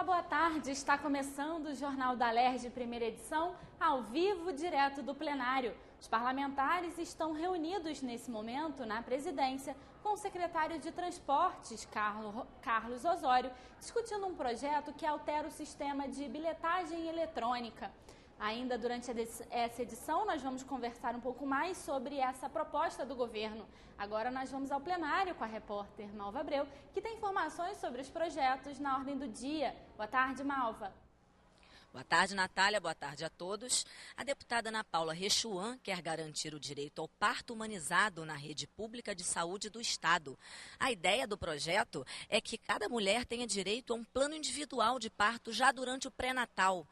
boa tarde. Está começando o Jornal da Alerj, primeira edição, ao vivo, direto do plenário. Os parlamentares estão reunidos nesse momento na presidência com o secretário de Transportes, Carlos Osório, discutindo um projeto que altera o sistema de bilhetagem eletrônica. Ainda durante essa edição, nós vamos conversar um pouco mais sobre essa proposta do governo. Agora nós vamos ao plenário com a repórter Malva Abreu, que tem informações sobre os projetos na ordem do dia. Boa tarde, Malva. Boa tarde, Natália. Boa tarde a todos. A deputada Ana Paula Rechuan quer garantir o direito ao parto humanizado na rede pública de saúde do Estado. A ideia do projeto é que cada mulher tenha direito a um plano individual de parto já durante o pré-natal.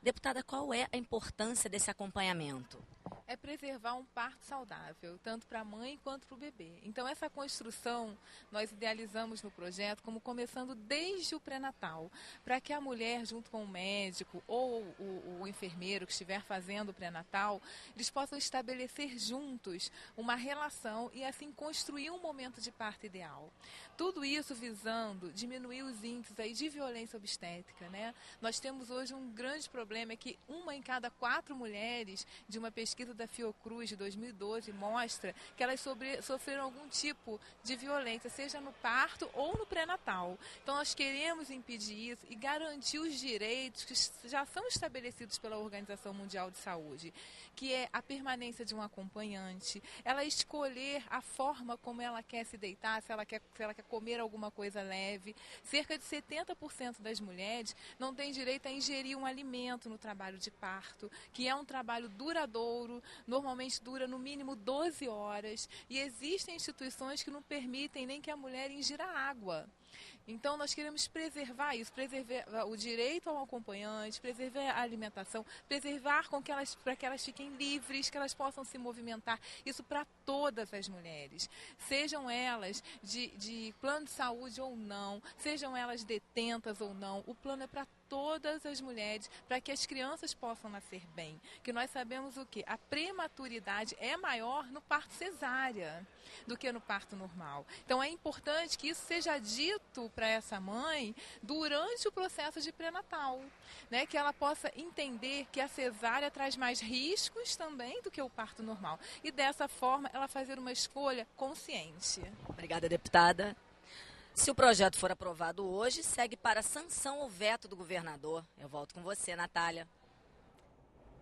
Deputada, qual é a importância desse acompanhamento? É preservar um parto saudável, tanto para a mãe quanto para o bebê. Então, essa construção nós idealizamos no projeto como começando desde o pré-natal, para que a mulher, junto com o médico ou o enfermeiro que estiver fazendo o pré-natal, eles possam estabelecer juntos uma relação e assim construir um momento de parto ideal. Tudo isso visando diminuir os índices aí de violência obstétrica, né? Nós temos hoje um grande problema, é que 1 em cada 4 mulheres, de uma pesquisa da Fiocruz de 2012 mostra que elas sofreram algum tipo de violência, seja no parto ou no pré-natal. Então nós queremos impedir isso e garantir os direitos que já são estabelecidos pela Organização Mundial de Saúde, que é a permanência de um acompanhante, ela escolher a forma como ela quer se deitar, se ela quer comer alguma coisa leve. Cerca de 70% das mulheres não têm direito a ingerir um alimento no trabalho de parto, que é um trabalho duradouro, normalmente dura no mínimo 12 horas, e existem instituições que não permitem nem que a mulher ingira água. Então nós queremos preservar isso, preservar o direito ao acompanhante, preservar a alimentação, preservar para que elas fiquem livres, que elas possam se movimentar, isso para todas as mulheres, sejam elas de plano de saúde ou não, sejam elas detentas ou não, o plano é para todas as mulheres, para que as crianças possam nascer bem. Que nós sabemos o quê? A prematuridade é maior no parto cesárea do que no parto normal. Então é importante que isso seja dito para essa mãe durante o processo de pré-natal, né? Que ela possa entender que a cesárea traz mais riscos também do que o parto normal. E dessa forma ela fazer uma escolha consciente. Obrigada, deputada. Se o projeto for aprovado hoje, segue para sanção ou veto do governador. Eu volto com você, Natália.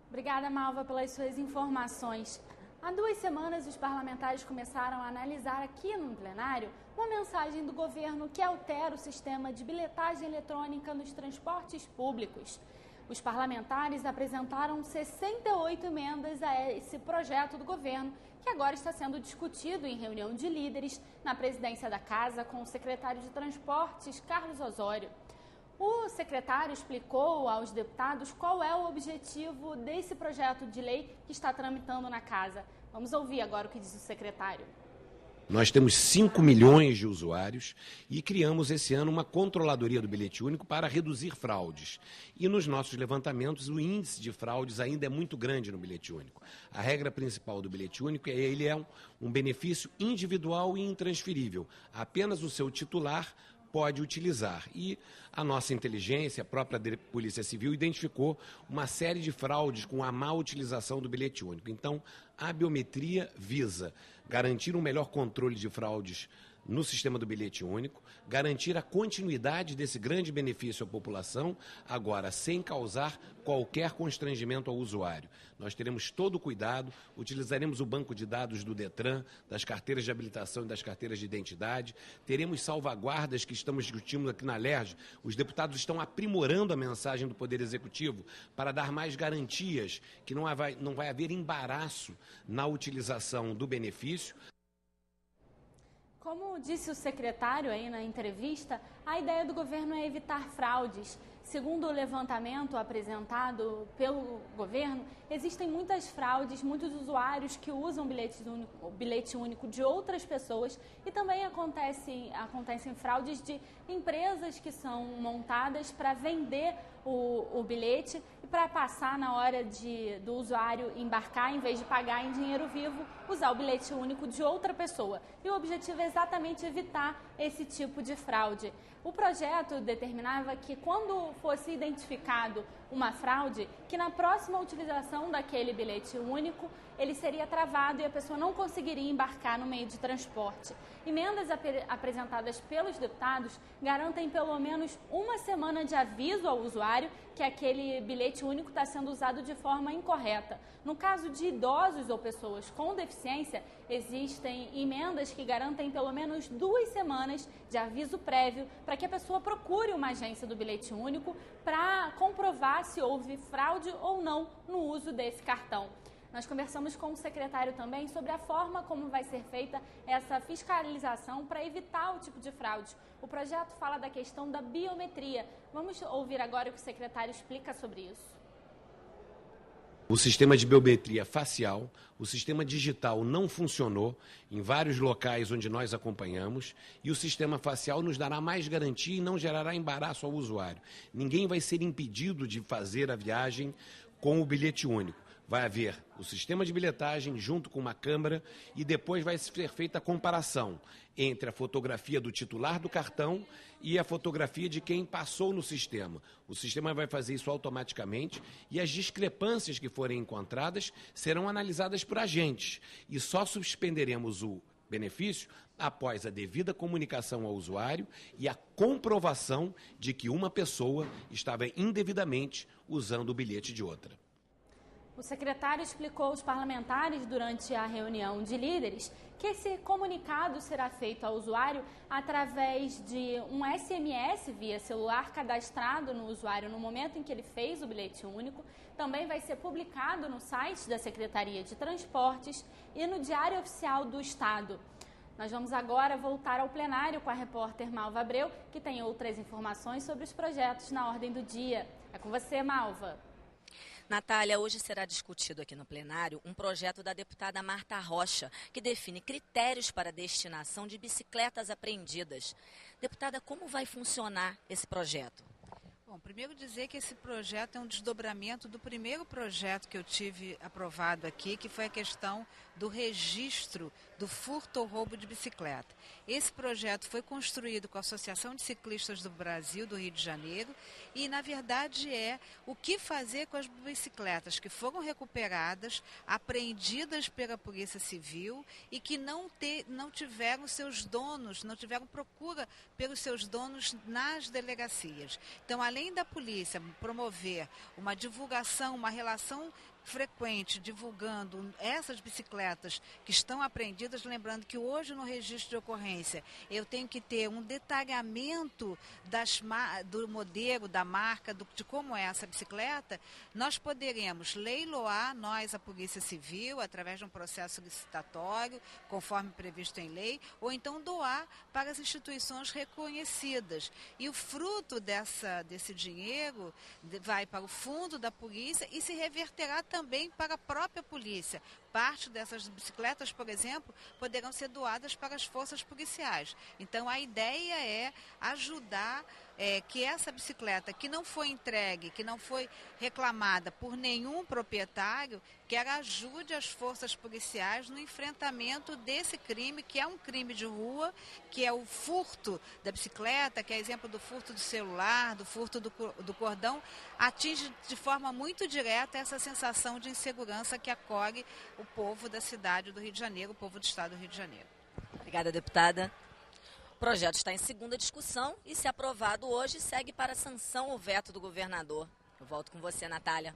Obrigada, Malva, pelas suas informações. Há 2 semanas, os parlamentares começaram a analisar aqui no plenário uma mensagem do governo que altera o sistema de bilhetagem eletrônica nos transportes públicos. Os parlamentares apresentaram 68 emendas a esse projeto do governo, que agora está sendo discutido em reunião de líderes na presidência da Casa com o secretário de Transportes, Carlos Osório. O secretário explicou aos deputados qual é o objetivo desse projeto de lei que está tramitando na Casa. Vamos ouvir agora o que diz o secretário. Nós temos 5 milhões de usuários e criamos esse ano uma controladoria do bilhete único para reduzir fraudes. E nos nossos levantamentos o índice de fraudes ainda é muito grande no bilhete único. A regra principal do bilhete único é que ele é um benefício individual e intransferível. Apenas o seu titular pode utilizar. E a nossa inteligência, a própria Polícia Civil, identificou uma série de fraudes com a má utilização do bilhete único. Então, a biometria visa garantir um melhor controle de fraudes no sistema do bilhete único, garantir a continuidade desse grande benefício à população, agora sem causar qualquer constrangimento ao usuário. Nós teremos todo o cuidado, utilizaremos o banco de dados do Detran, das carteiras de habilitação e das carteiras de identidade, teremos salvaguardas que estamos discutindo aqui na Alerj. Os deputados estão aprimorando a mensagem do Poder Executivo para dar mais garantias, que não vai haver embaraço na utilização do benefício. Como disse o secretário aí na entrevista, a ideia do governo é evitar fraudes. Segundo o levantamento apresentado pelo governo, existem muitas fraudes, muitos usuários que usam bilhete único de outras pessoas e também acontecem fraudes de empresas que são montadas para vender o bilhete e para passar na hora do usuário embarcar, em vez de pagar em dinheiro vivo, usar o bilhete único de outra pessoa. E o objetivo é exatamente evitar esse tipo de fraude. O projeto determinava que quando fosse identificado uma fraude, que na próxima utilização daquele bilhete único, ele seria travado e a pessoa não conseguiria embarcar no meio de transporte. Emendas apresentadas pelos deputados garantem pelo menos uma semana de aviso ao usuário que aquele bilhete único está sendo usado de forma incorreta. No caso de idosos ou pessoas com deficiência, existem emendas que garantem pelo menos 2 semanas de aviso prévio para que a pessoa procure uma agência do bilhete único para comprovar se houve fraude ou não no uso desse cartão. Nós conversamos com o secretário também sobre a forma como vai ser feita essa fiscalização para evitar o tipo de fraude. O projeto fala da questão da biometria. Vamos ouvir agora o que o secretário explica sobre isso. O sistema de biometria facial, o sistema digital não funcionou em vários locais onde nós acompanhamos e o sistema facial nos dará mais garantia e não gerará embaraço ao usuário. Ninguém vai ser impedido de fazer a viagem com o bilhete único. Vai haver o sistema de bilhetagem junto com uma câmera e depois vai ser feita a comparação entre a fotografia do titular do cartão e a fotografia de quem passou no sistema. O sistema vai fazer isso automaticamente e as discrepâncias que forem encontradas serão analisadas por agentes e só suspenderemos o benefício após a devida comunicação ao usuário e a comprovação de que uma pessoa estava indevidamente usando o bilhete de outra. O secretário explicou aos parlamentares durante a reunião de líderes que esse comunicado será feito ao usuário através de um SMS via celular cadastrado no usuário no momento em que ele fez o bilhete único. Também vai ser publicado no site da Secretaria de Transportes e no Diário Oficial do Estado. Nós vamos agora voltar ao plenário com a repórter Malva Abreu, que tem outras informações sobre os projetos na ordem do dia. É com você, Malva. Natália, hoje será discutido aqui no plenário um projeto da deputada Marta Rocha, que define critérios para a destinação de bicicletas apreendidas. Deputada, como vai funcionar esse projeto? Bom, primeiro dizer que esse projeto é um desdobramento do primeiro projeto que eu tive aprovado aqui, que foi a questão do registro do furto ou roubo de bicicleta. Esse projeto foi construído com a Associação de Ciclistas do Brasil, do Rio de Janeiro, e na verdade é o que fazer com as bicicletas que foram recuperadas, apreendidas pela Polícia Civil e que não tiveram seus donos, não tiveram procura pelos seus donos nas delegacias. Então, além da polícia promover uma divulgação, uma relação frequente, divulgando essas bicicletas que estão apreendidas, lembrando que hoje no registro de ocorrência eu tenho que ter um detalhamento do modelo, da marca, de como é essa bicicleta, nós poderemos leiloar, nós, a Polícia Civil, através de um processo licitatório, conforme previsto em lei, ou então doar para as instituições reconhecidas. E o fruto desse dinheiro vai para o fundo da polícia e se reverterá também para a própria polícia. Parte dessas bicicletas, por exemplo, poderão ser doadas para as forças policiais. Então, a ideia é ajudar que essa bicicleta que não foi entregue, que não foi reclamada por nenhum proprietário, que ela ajude as forças policiais no enfrentamento desse crime, que é um crime de rua, que é o furto da bicicleta, que é exemplo do furto do celular, do furto do cordão, atinge de forma muito direta essa sensação de insegurança que acolhe o povo da cidade do Rio de Janeiro, o povo do estado do Rio de Janeiro. Obrigada, deputada. O projeto está em segunda discussão e, se aprovado hoje, segue para a sanção o veto do governador. Eu volto com você, Natália.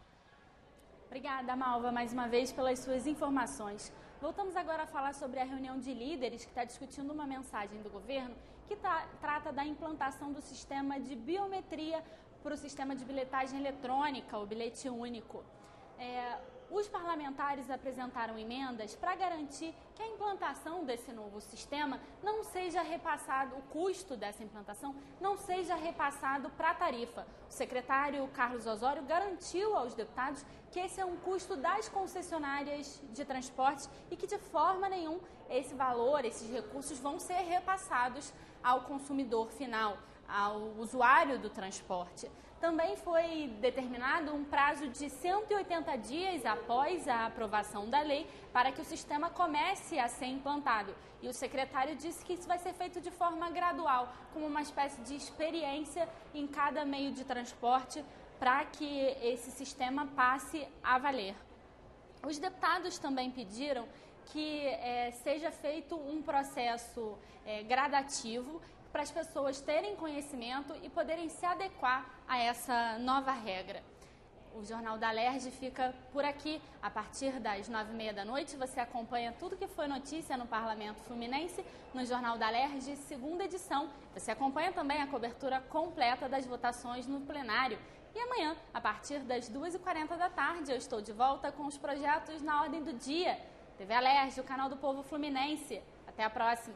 Obrigada, Malva, mais uma vez pelas suas informações. Voltamos agora a falar sobre a reunião de líderes que está discutindo uma mensagem do governo que trata da implantação do sistema de biometria para o sistema de bilhetagem eletrônica, o bilhete único. Os parlamentares apresentaram emendas para garantir que a implantação desse novo sistema não seja repassado, o custo dessa implantação não seja repassado para a tarifa. O secretário Carlos Osório garantiu aos deputados que esse é um custo das concessionárias de transporte e que de forma nenhuma esse valor, esses recursos vão ser repassados ao consumidor final. ao usuário do transporte. Também foi determinado um prazo de 180 dias após a aprovação da lei para que o sistema comece a ser implantado. E o secretário disse que isso vai ser feito de forma gradual, como uma espécie de experiência em cada meio de transporte, para que esse sistema passe a valer. Os deputados também pediram que seja feito um processo gradativo para as pessoas terem conhecimento e poderem se adequar a essa nova regra. O Jornal da Alerj fica por aqui. A partir das 9h30 da noite, você acompanha tudo que foi notícia no Parlamento Fluminense no Jornal da Alerj, segunda edição. Você acompanha também a cobertura completa das votações no plenário. E amanhã, a partir das 2h40 da tarde, eu estou de volta com os projetos na ordem do dia. TV Alerj, o canal do povo fluminense. Até a próxima!